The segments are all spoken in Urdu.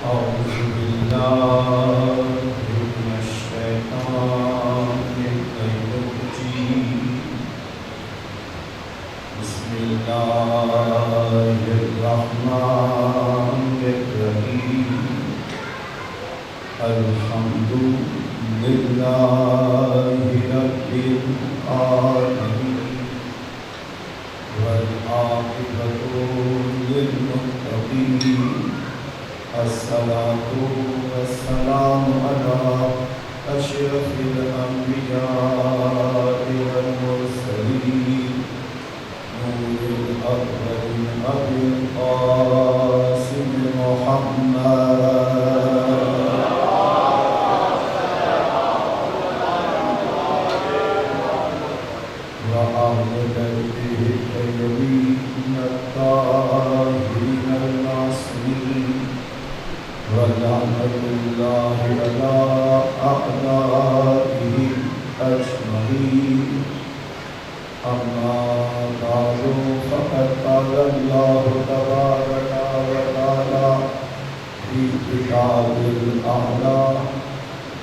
أعوذ بالله من الشيطان الرجيم بسم الله الرحمن الرحيم الحمد لله رب العالمين والعاقبة للمتقين الصلاة والسلام على أشرف الأنبياء والمرسلين نور الأكرم أبي القاسم محمد وأهل بيته الطيبين الطاهرين المعصومين ولعنة الله على أعدائهم أجمعين أما بعد فقد قال الله تبارك وتعالى في كتابه الأعلى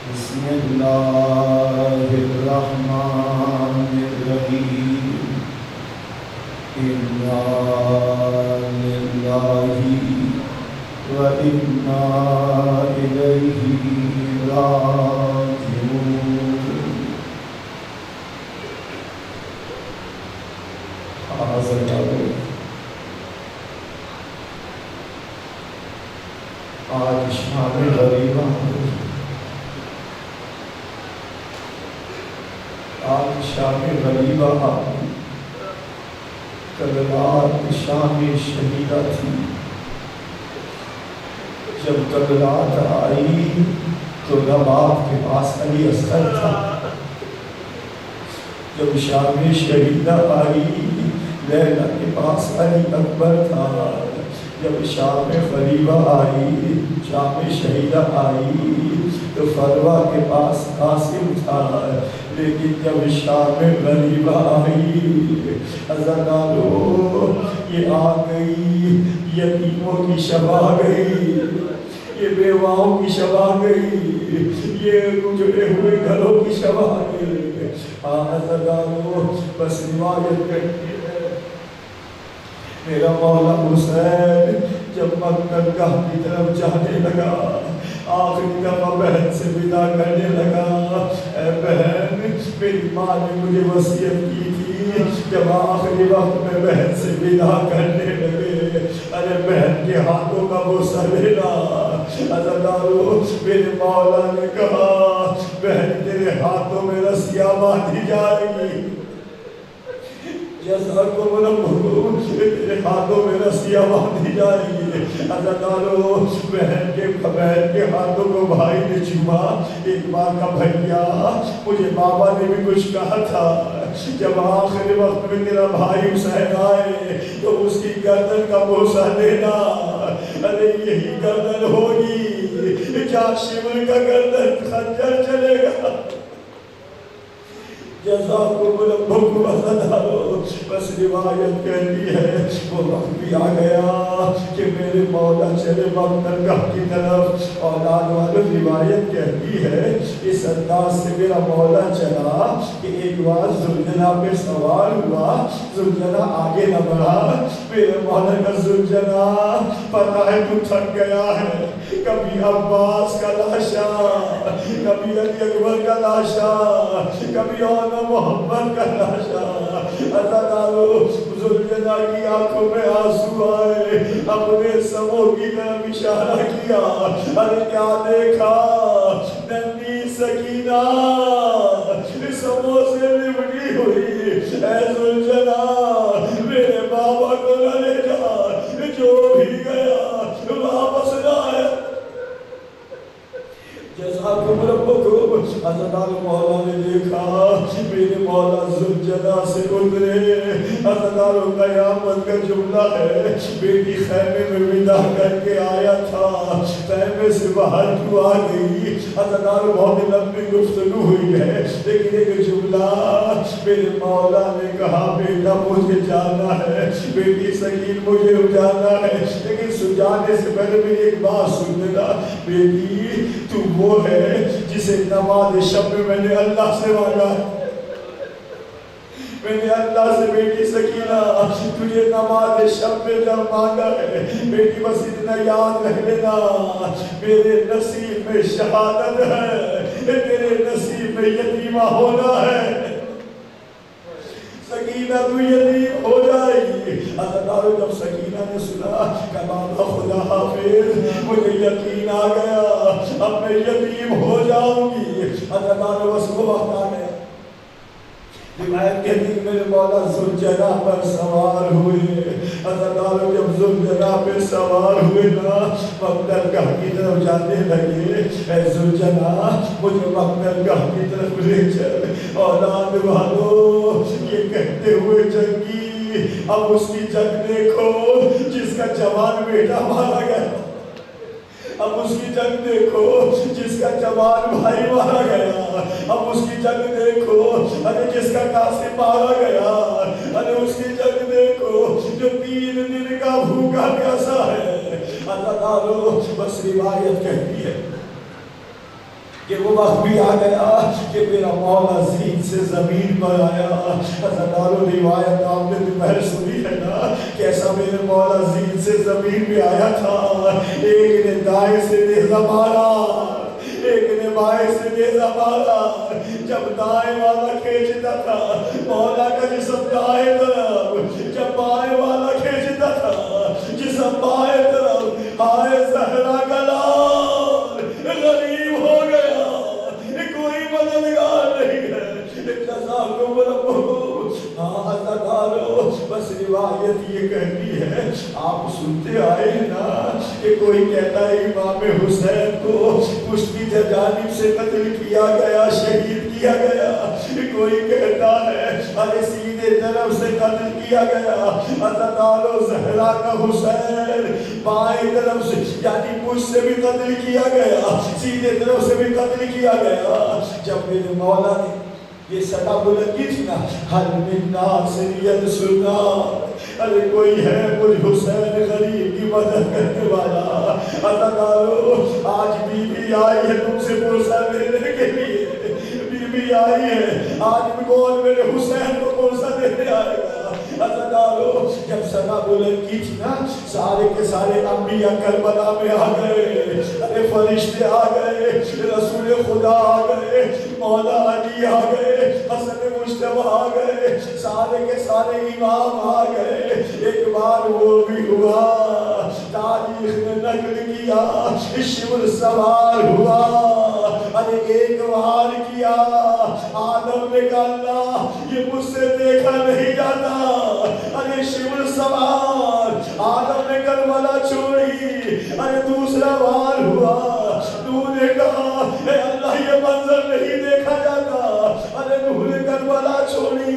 بسم الله الرحمن الرحيم إنا لله وإنا إليه راجعون آج شام غریبہ آج شام غریبہ کل رات شام شہیدہ تھی جب کل رات آئی تو نواب کے پاس علی اصغر تھا جب شام شہیدہ آئی لیلا کے پاس علی اکبر تھا جب شام غریبہ آئی شام شہیدہ آئی تو فروا کے پاس قاسم تھا لیکن جب شام غریبہ آئی عزادارو یہ آ گئی یتیموں کی شب آ گئی یہ بیواؤں کی شب آ گئی یہ گزرے ہوئے گھروں کی شب آ گئی عزادارو بس روایت کرتی ہے میرا مولا حسین جب مقتلگاہ کی طرف جانے لگا آخری دفعہ بہن سے ودا کرنے لگا اے بہن میری ماں نے مجھے وصیت کی تھی جب آخری وقت میں بہن سے ودا کرنے لگے ارے بہن کے ہاتھوں کا بوسہ لینا عزادارو میرے مولا نے کہا بہن تیرے ہاتھوں میں رسیاں باندھی جائے گی جزاکم اللہ تیرے ہاتھوں میں رسیاں باندھی جائے گی عزادارو بہن کے ہاتھوں کو بھائی نے چوما ایک بار کا بھیا مجھے بابا نے بھی کچھ کہا تھا جب آخری وقت میں تیرا بھائی حسین آئے تو اس کی گردن کا بوسہ دینا ارے یہی گردن ہوگی کیا شمر کا گردن خنجر چلے گا جزاکم ربکم عزادارو بس روایت کہتی ہے وہ وقت بھی آ گیا کہ میرے مولا چلے مقتلگاہ کی طرف اولاد والوں روایت کہتی ہے اس انداز سے میرا مولا چلا کہ ایک بار زلجنہ پہ سوار ہوا زلجنہ آگے نہ بڑھا میرے مولا کا زلجنہ پتہ ہے تو تھک گیا ہے کبھی عباس کا لاشا کبھی علی اکبر کا لاشا کبھی اور محمد کا لاشا عزادارو زلجنہ کی آنکھوں میں آنسو آئے اپنے سموں کی طرف اشارہ کیا ارے کیا دیکھا ننھی سکینہ سموں سے لپٹی ہوئی اے زلجنہ میرے بابا کو نہ لے جا جو بھی گیا واپس نہ آیا جزاکم ربکم عزادار مولا نے دیکھا میرے مولا زلجنہ سے گزرے عزادار قیامت کا جملہ ہے بیٹی خیمے میں ودا کر کے آیا تھا خیمے سے باہر کیوں آ گئی؟ حضرات بہت لمبی گفتگو ہوئی ہے، لیکن ایک جملہ میرے مولا نے کہا بیٹا مجھے جانا ہے، بیٹی سکین مجھے جانا ہے، لیکن سجانے سے پہلے میری ایک بات سن لینا، بیٹی تو وہ ہے جسے نماز شب میں نے اللہ سے مانگا ہے، میں نے اللہ سے بیٹی سکینہ تجھے نماز شب میں جب مانگا ہے، بیٹی بس اتنا یاد رکھ لینا، میرے نصیب میں شہادت ہے، تیرے نصیب میں یتیمہ ہونا ہے، سکینہ تو یتیم ہو جائے گی۔ حضرت جب سکینہ نے سنا کہ بابا خدا حافظ مجھے یقین آ گیا اب میں یتیم ہو جاؤں گی، حضرت بس وہ وقت آ گیا، روایت کہتی کہ میرے مولا ذوالجناح پر سوار ہوئے، حضرت جب ذوالجناح پہ سوار ہوئے نا مقتل گاہ کی طرف جانے لگے، اے ذوالجناح مجھے مقتل گاہ کی طرف لے چل، اولاد والو یہ کہتے ہوئے جنگی اب اس کی جنگ دیکھو جس کا جوان بیٹا مارا گیا، اب اس کی جنگ دیکھو جس کا جوان بھائی مارا گیا، اب اس کی جنگ دیکھو ارے جس کا قاسم مارا گیا، ارے اس کی جنگ دیکھو جو 3 دن کا بھوکا پیاسا ہے۔ اللہ تعالیٰ بس روایت کہتی ہے کہ وہ وقت بھی آ گیا کہ میرا مولا زین سے زمین پر آیا، حضرت روایت آپ نے دوپہر سنی ہے نا کیسا میرے مولا زین سے زمین پہ آیا تھا، ایک نے دائیں سے نیزہ مارا، ایک نے بائیں سے نیزہ مارا، جب دائیں والا کھینچتا تھا مولا کا جسم دائیں طرف، جب بائیں والا کھینچتا تھا جسم بائیں طرف، آئے زہرا کا لال غریب ہو گیا، کوئی مددگار نہیں ہے، جزاکم ربکم۔ ہاں اللہ تعالیٰ بس روایت یہ کہتی ہے آپ سنتے آئے ہیں نا کہ کوئی کہتا ہے امام حسین کو پشت کی جانب سے قتل کیا گیا، شہید کیا گیا، کوئی کہتا ہے ارے سیدھے طرف سے قتل کیا گیا، اللہ تعالیٰ زہرا کا حسین بائیں طرف سے یعنی پشت سے بھی قتل کیا گیا، سیدھے طرف سے بھی قتل کیا گیا۔ جب میرے مولا نے یہ صدا بلندی تھی نا حل من ناصر ینصرنا، ارے کوئی ہے مجھ حسین غریب کی مدد کرنے والا، اللہ تعالیٰ آج بی بی آئی ہے تم سے پرسہ لینے کے لیے، بی بی آئی ہے آج کون میرے حسین کو پرسہ دینے آئے گا، اللہ تعالیٰ جب صدا بلند کی تھی نا سارے کے سارے انبیاء کربلا میں آ گئے، ارے فرشتے آ گئے، رسول خدا آ گئے، مولا علی آ گئے، حسن مجتبیٰ آ گئے، سارے کے سارے امام آ گئے، ایک بار وہ بھی ہوا تاریخ نے نقل کیا شبل سوار ہوا، ارے ایک بار کیا آدم نے کہا اللہ یہ مجھ سے دیکھا نہیں جاتا، ارے شبل سوار آدم نے کربلا چھوڑی، ارے دوسرا بار ہوا تو نے کہا اے اللہ یہ منظر نہیں دیکھا جاتا، ارے نوح نے کربلا چھوڑی،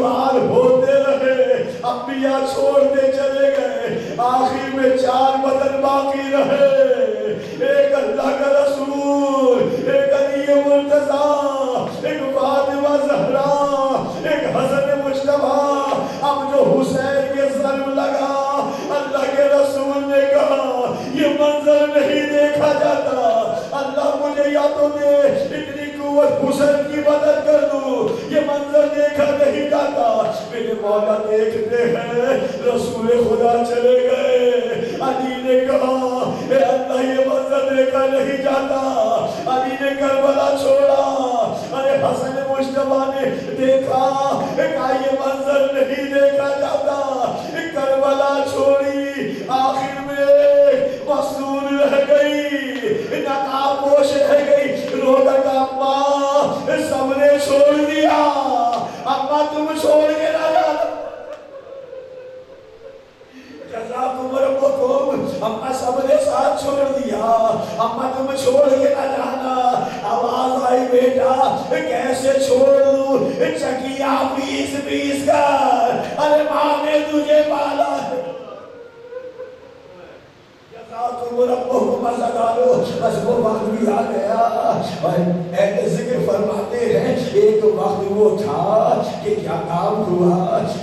بار ہوتے رہے، انبیاء چھوڑتے چلے گئے، آخر میں 4 بدن باقی رہے، ایک اللہ کا رسول، ایک علی مرتضیٰ، ایک فاطمہ زہرا، ایک حسن مجتبیٰ۔ اب جو حسین کے ظلم لگا اللہ کے رسول نے کہا یہ منظر نہیں دیکھا جاتا، اللہ مجھے یا تو دے اتنی قوت حسین کی مدد کر دوں، یہ منظر دیکھا نہیں جاتا۔ میرے مولا دیکھتے ہیں رسول خدا چلے گئے، علی نے کہا اے اللہ یہ منظر دیکھا نہیں جاتا، علی نے کربلا چھوڑا، ارے حسن مجتبیٰ نے دیکھا کہا یہ منظر نہیں دیکھا جاتا، کربلا چھوڑی، آخر میں مصدور رہ گئی، نقاب پوش رہ گئی، روگا کا اماں سب نے چھوڑ دیا، اماں تم چھوڑ کے نہ جانا، جزاکم ربکم، اماں سب نے ساتھ چھوڑ دیا، اماں تم چھوڑ کے نہ جانا، آواز آئی بیٹا کیسے چھوڑ دوں، چکیا 20 کر، ارے ماں نے تجھے پالا ہے، بس وہ وقت بھی آ گیا اور اہل ذکر فرماتے ہیں ایک وقت وہ تھا کہ کیا کام ہوا،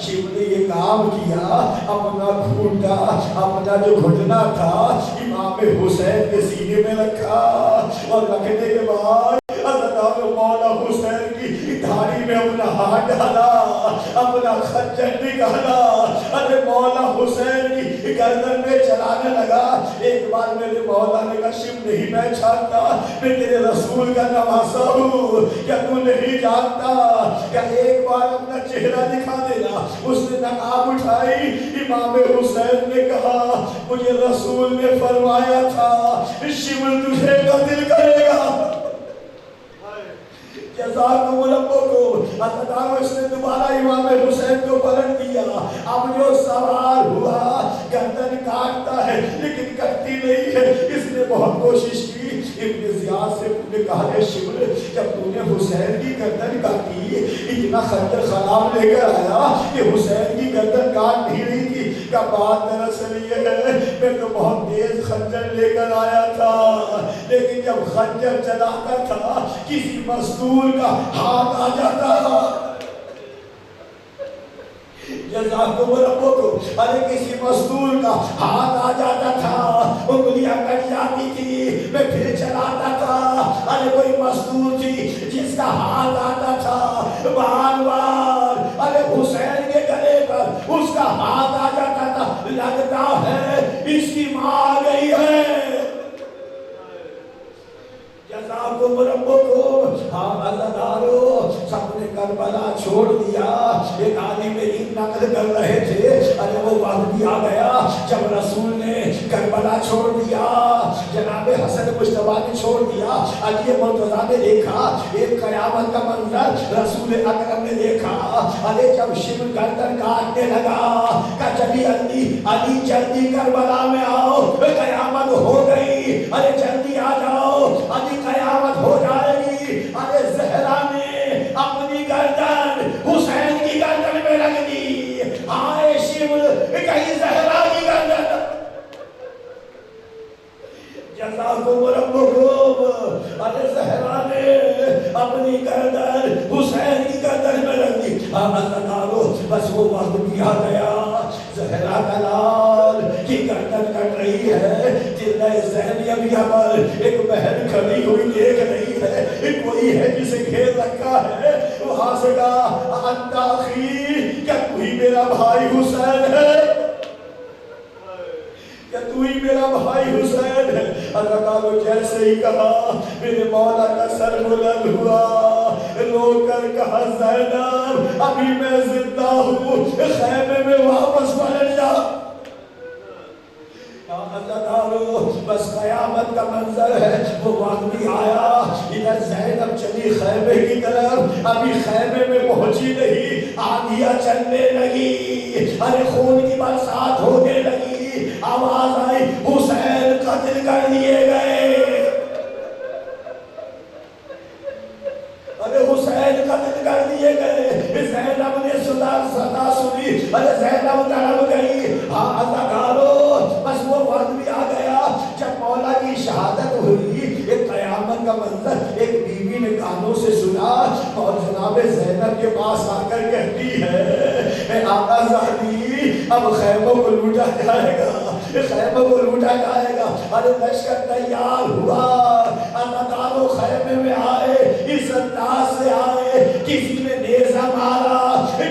شیو نے یہ کام کیا، اپنا گھوٹا اپنا جو گھٹنا تھا امام حسین کے سینے میں رکھا اور رکھنے کے بعد حضرت مولا حسین کی دھاڑی میں اپنا ہاتھ ڈالا، اپنا خنجر نکالا، ارے مولا حسین کی گردن میں چلانے لگا۔ ایک بار میرے مولا نے کہا شیو نہیں میں جانتا، میں تیرے رسول کا نواسا ہوں، کیا تو نہیں جانتا کہ ایک بار اپنا چہرہ دکھا دینا۔ اس نے نقاب اٹھائی، امام حسین نے کہا مجھے رسول نے فرمایا تھا شیو تجھے قتل کرے گا۔ جزاکم ربکم کو عطا اس نے دوبارہ امام حسین کو پلٹ دیا۔ اب جو سوال ہوا گردن کاٹتا ہے لیکن کٹتی نہیں ہے، اس نے بہت کوشش کی۔ ابن زیاد سے نے کہا کہ شبر جب تو نے حسین کی گردن کاٹی اتنا خنجر خراب لے کر آیا کہ حسین کی گردن کاٹ نہیں رہی تھی، کا بات دراصل یہ ہے میں تو بہت تیز خنجر لے کر آیا تھا، لیکن جب خنجر چلاتا تھا کسی مزدور کا ہاتھ آ جاتا تھا۔ جزاکم ربکم، ارے کسی مزدور کا ہاتھ آ جاتا تھا، انگلیاں کٹ جاتی تھی، میں پھر چلاتا تھا۔ ارے کوئی مزدور تھی جس کا ہاتھ آتا تھا بار بار، ارے حسین کے گلے پر اس کا ہاتھ آ جاتا تھا، لگتا ہے اس کی ماں آ گئی ہے۔ جزاکم ربکم، ہاں اللہ دارو سب نے کربلا چھوڑ دیا۔ ایک عالم دین نقل کر رہے تھے ارے وہ وقت بھی آ گیا جب رسول نے کربلا چھوڑ دیا، جناب حسن مجتبیٰ نے چھوڑ دیا، علی مرتضیٰ نے دیکھا ایک قیامت کا منظر، رسول اکرم نے دیکھا ارے جب شیو گردن کاٹنے لگا کہ چلی علی جلدی کربلا میں آؤ قیامت ہو گئی، ارے جلدی آ جاؤ علی قیامت ہو جائے گی۔ ارے زہرا نے اپنی گردن حسین کی گردن میں رکھ دی، آئے شیو کہیں زہرا کی گردن۔ جزاکم ربکم، ارے زہرا نے اپنی گردن حسین کی گردن میں رکھ دی۔ اللہ تعالیٰ بس وہ وقت بھی آ گیا، زہرا کا لال کی گردن کٹ رہی ہے، جلدہ زینب پر ایک بہن کھڑی ہوئی دیکھ رہی ہے، کوئی ہے جسے گھیر رکھا ہے، وہاں سے کہا انت اخی، کیا کوئی میرا بھائی حسین ہے، کہ تو ہی میرا بھائی حسین ہے۔ اللہ تعالیٰ جیسے ہی کہا میرے مولا کا سر بلند ہوا، رو کر کہا زینب ابھی میں زندہ ہوں، خیمے میں واپس پلٹ جا۔ اللہ تعالیٰ بس قیامت کا منظر ہے، وہ وقت بھی آیا، ادھر زینب چلی خیمے کی طرف، ابھی خیمے میں پہنچی نہیں آندھیاں چلنے لگی، ارے خون کی برسات ہونے لگی، آواز آئی حسین قتل کر دیے گئے، ارے حسین قتل کر دیے گئے۔ زینب نے صدا سنی، ارے زینب تڑپ گئی۔ ہاں اللہ تعالیٰ بس وہ وقت بھی آ گیا جب مولا کی شہادت ہوئی، ایک قیامت کا منظر ایک بیوی نے کانوں سے سنا اور جناب زینب کے پاس آ کر کہتی ہے اے آقا زادی اب خیموں کو لوٹا جائے گا، خیموں کو لوٹا جائے گا۔ ارے لشکر تیار ہوا، اللہ تعالیٰ خیمے میں آئے، اس انداز سے آئے، کسی نے نیزہ مارا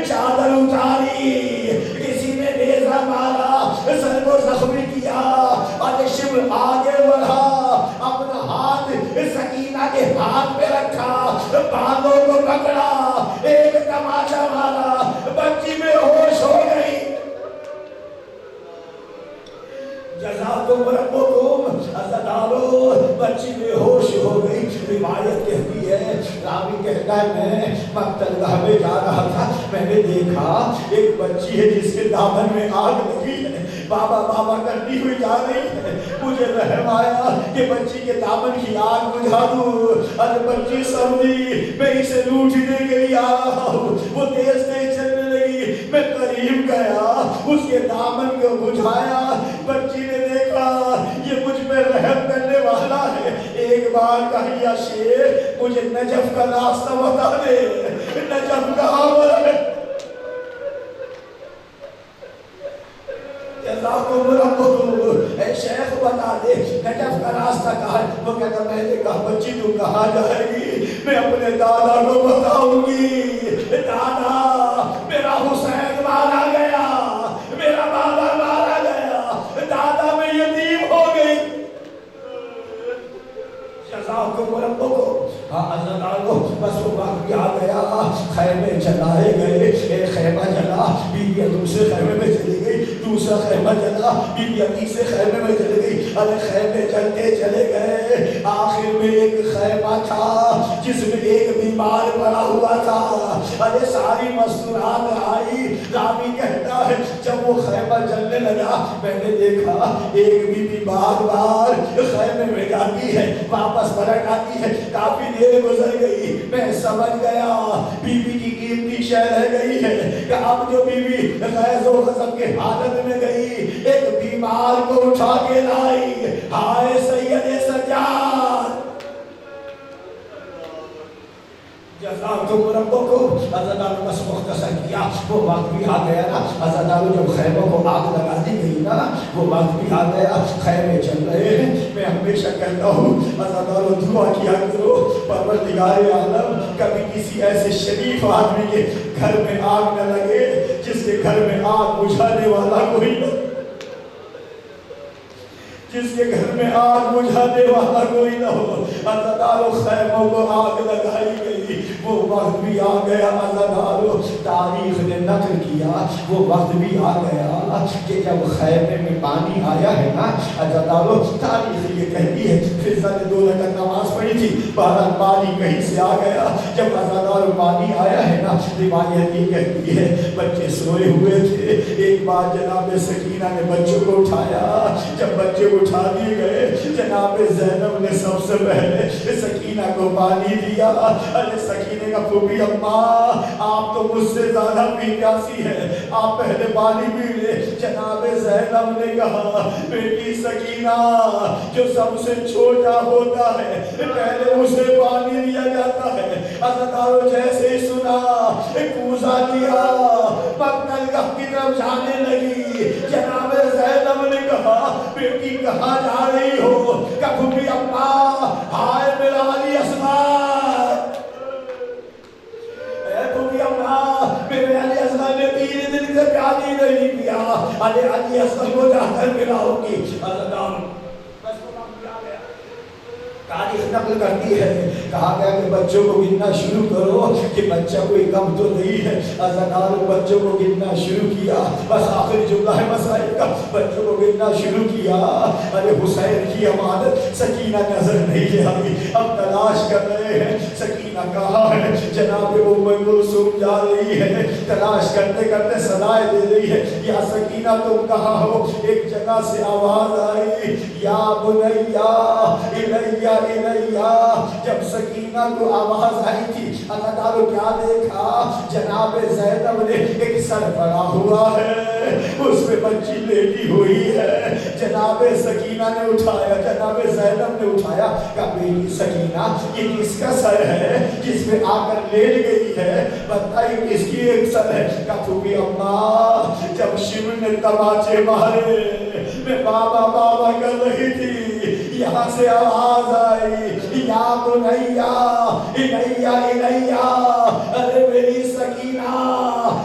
چادر اتاری، کسی نے نیزہ مارا سر کو زخمی کیا، اور شیو آگے بڑھا اپنا ہاتھ سکینہ کے ہاتھ پہ رکھا، باندوں کو پکڑا، ایک تماچا مارا، بچی میں ہوش ہو گئی۔ جزاکم ربکم، عزدارو بچی میں ہوش ہو گئی۔ روایت کہتی ہے، راوی کہتا ہے میں مقتل گاہ میں جا رہا تھا، میں نے دیکھا ایک بچی ہے جس کے دامن میں آگ لگی ہے، بابا بابا کرتی ہوئی جا رہی ہے، مجھے رحم آیا کہ بچی کے دامن کی آگ بجھا دوں۔ ارے بچی سمجھی میں اسے لوٹنے کے لیے آ رہا ہوں، وہ تیز تیز چلنے لگی، میں قریب گیا، اس کے دامن کو بجھایا، بچی نے دیکھا یہ مجھ پہ رحم کرنے والا ہے، ایک بار کہا یا شیر مجھے نجف کا راستہ بتا دے، نجف کہاں پر ہے؟ اے شیخ بتا دے نجف کا راستہ کہاں ہے؟ وہ کہتا میں نے کہا بچی تو کہاں جائے گی؟ میں اپنے دادا کو بتاؤں گی، دادا میرا حسین مارا گیا، میرا بابا مارا گیا، دادا میں یتیم ہو گئی۔ جزاکم ربکم عزیزانو، بس وہ وقت بھی آ گیا، خیمے جلائے گئے، ایک خیمہ جلا، بیوی دوسرے خیمے میں چلی گئی، دوسرا خیمہ جلا، بیوی تیسرے خیمے میں چلی گئی، ارے خیمے چلتے چلے گئے، آخر میں ایک خیمہ تھا جس میں ایک بیمار پڑا ہوا تھا، ارے ساری مستورات آئی، راوی کہتا ہے جب وہ خیمہ جلنے لگا میں نے دیکھا ایک بیوی بار بار خیمے میں جاتی ہے واپس پلٹ آتی ہے، کافی دیر گزر گئی، میں سمجھ گیا بیوی کی قیمتی شے رہ گئی ہے کہ اب جو بیوی غیظ و غضب کے حالت میں گئی ایک بیمار کو اٹھا کے لائی، ہائے سید سجاد جزاکم ربکم۔ عزیزانو بس مختصر کیا، وہ وقت بھی آ گیا نا عزیزانو، جب خیموں کو آگ لگا دی گئی نا وہ وقت بھی آ گیا، خیمے چل رہے ہیں۔ میں ہمیشہ کہتا ہوں عزیزانو دعا کیا کرو پروردگار عالم کبھی کسی ایسے شریف آدمی کے گھر میں آگ نہ لگے جس کے گھر میں آگ بجھانے والا کوئی نہ، جس کے گھر میں آگ بجھانے والا کوئی نہ ہو۔ عزیزانو خیموں کو آگ لگائی گئی، وہ وقت بھی آ گیا عزیزانو، تاریخ نے نقل کیا وہ وقت بھی آ گیا کہ جب خیمے میں پانی آیا ہے نا عزیزانو، تاریخ یہ کہتی ہے فضہ نے 2 رکعت نماز پڑھی تھی، بہرحال پانی کہیں سے آ گیا، جب عزیزانو پانی آیا ہے نا روایت یہ کہتی ہے بچے سوئے ہوئے تھے، ایک بار جناب سکینہ نے بچوں کو اٹھایا، جب بچے اٹھا دیے گئے جناب زینب نے سب سے پہلے سکینہ کو پانی دیا، ارے سکینہ کا پھوپھی اماں آپ تو مجھ سے زیادہ پیاسی ہے، آپ پہلے پانی پی لے۔ جناب زینب نے کہا بیٹی سکینہ جو سب سے چھوٹا ہوتا ہے پہلے اسے پانی دیا جاتا ہے۔ عزیزانو جیسے ہی سنا کوزہ لیا مقتل گاہ کی طرف جانے لگی، جناب زینب نے کہا بیٹی کہاں جا رہی ہو؟ کہ پھوپھی اماں ہائے میرا علی اصغر، اے پھوپھی اماں میرے علی اصغر نے 3 دن سے پیانی نہیں پیا، علی اصغر کو جا کر ملاؤ گی۔ عزیزان بس وہ کام کیا گیا، تاریخ نقل کرتی ہے، کہا گیا کہ بچوں کو گننا شروع کرو کہ بچہ کوئی کم تو نہیں ہے۔ عزیزانو بچوں کو گننا شروع کیا، بس آخری جملہ ہے مسائل کا، بچوں کو گننا شروع کیا، ارے حسین کی امانت سکینہ نظر نہیں آئی، اب تلاش کر رہے ہیں سکینہ کہاں ہے، جناب ام کلثوم جا رہی ہے، تلاش کرتے کرتے صدائے دے رہی ہے یا سکینہ تم کہاں ہو؟ ایک جگہ سے آواز آئی یا بنیا الیہ الیہ، جب سکینہ کو آواز آئی تھی عزیزانو کیا دیکھا؟ جناب زینب نے ایک سر پڑا ہوا ہے، اس پہ بچی لیٹی ہوئی ہے، جناب سکینہ نے اٹھایا، جناب زینب نے اٹھایا، کہا بیٹی سکینہ یہ کس کا سر ہے جس پہ آ کر لیٹ گئی ہے؟ بتائی کس کی ایک سر ہے؟ کہا پھوپھی اماں جب شیو نے تماچے مارے میں بابا بابا کر رہی تھی، یہاں سے آواز آئی یا بنیا الیہ الیہ، ارے میری سکینہ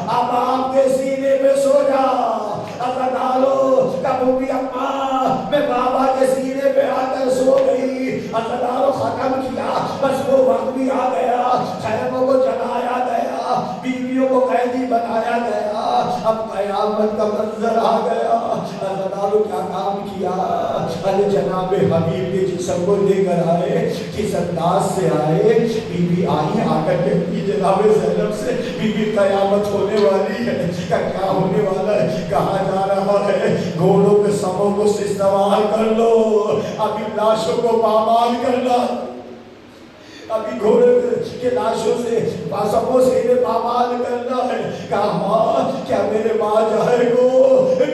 اب آپ کے سینے پہ سو جا۔ عزیزانو پھوپھی اماں میں بابا کے سینے پہ آ کر سو گئی، عزیزانو ختم کیا، بس وہ وقت بھی آ گیا، خیموں کو جلایا گیا، بیویوں کو قیدی بنایا گیا، اب قیامت کا منظر آ گیا۔ عزیزانو کیا کام کیا؟ ارے جناب حبیب کے جسم کو لے کر آئے، کس انداز سے آئے؟ بی بی آئی آ کر کہتی جناب زینب سے بی بی قیامت ہونے والی ہے، کیا ہونے والا ہے؟ کہا جا رہا ہے گھوڑوں کے سموں کو استعمال کر لو، ابھی لاشوں کو پامال کرنا، ابھی گھوڑے کے لاشوں سے سبوں سے پامال کرنا ہے. کہا ماں کیا میرے ماں جائے گو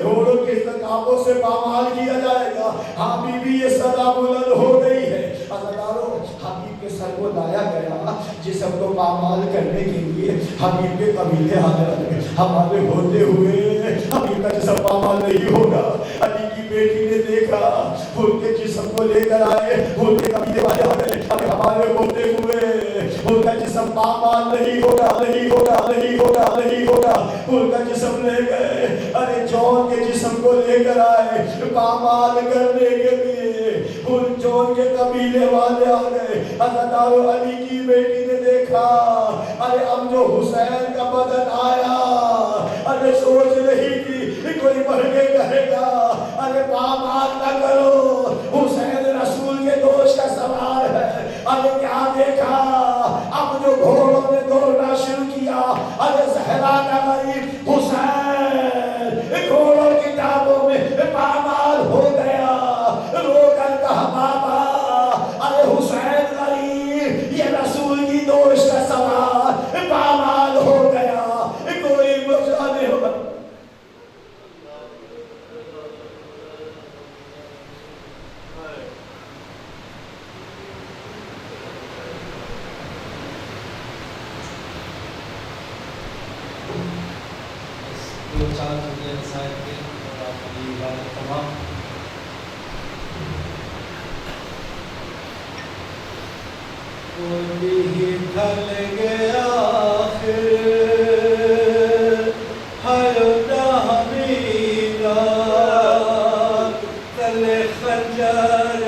گھوڑوں کے کاموں سے پامال کیا جائے گا. ہاں بی بی یہ صدا بلند ہو گئی ہے. عزیزانو حبیب کے سر کو لایا گیا جسم کو پامال کرنے کے لیے. حبیب کے قبیلے حضرت ہمارے ہوتے ہوئے حبیب کا جسم پامال نہیں ہوگا. علی کی بیٹی نے دیکھا ان کے جسم کو لے کر آئے, ان کے قبیلے والے ہمارے ہوتے ہوئے ان کا جسم پامال نہیں ہوگا, نہیں ہوگا, نہیں ہوگا, نہیں ہوگا. ان کا جسم لے گئے, ارے جون کے جسم کو لے کر آئے پامال کرنے کے لیے. ان جون کے قبیلے والے آ گئے. حضرت علی کی بیٹی نے دیکھا ارے اب جو حسین کا بدن آیا, ارے سوچ رہی تھی کوئی بڑھ کے کہے گا ارے پامال نہ کرو, حسین رسول کے دوست کا سوال ہے. ارے کیا دیکھا اب جو گھوڑوں نے دوڑنا شروع کیا, ارے زہرا کا غریب حسین گھوڑوں کی ٹانگوں میں پامال ہو گیا. رو کر کہا بابا ارے حسین غریب یہ رسول کی دوست کا سوال پامال ہو گیا, کوئی مجھا نہیں ہوگا. دو چار جملے نصائح کے اور آپ کی عبادت تمام. کوئی ہی ڈھل گیا آخر ہر دہمیرا تلے خنجر